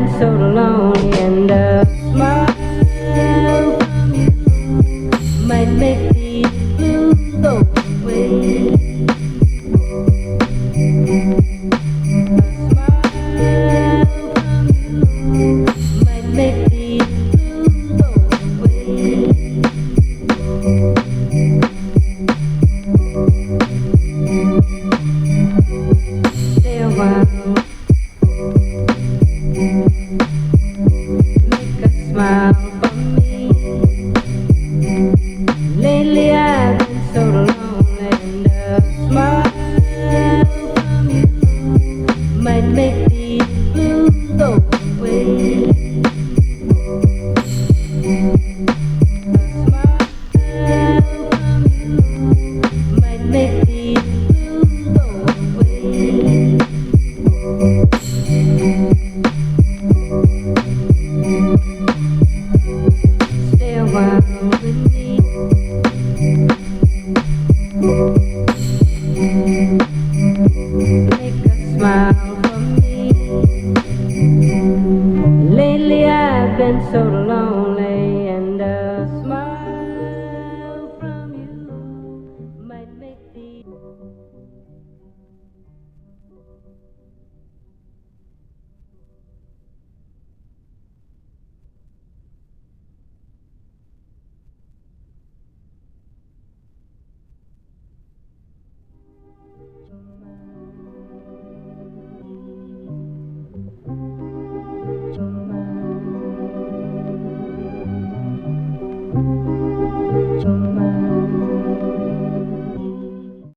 been so lonely, and a smile from you might make these blues go away. A smile from you might make these blues go away. Stay a while, make a smile for me. Lately I've been so lonely, and a smile from you might make these blues go away. A smile from you might make these blues go away. Stay a while with me. Make a smile for me. Lately I've been so lonely, and a smile from you might make the Chuma.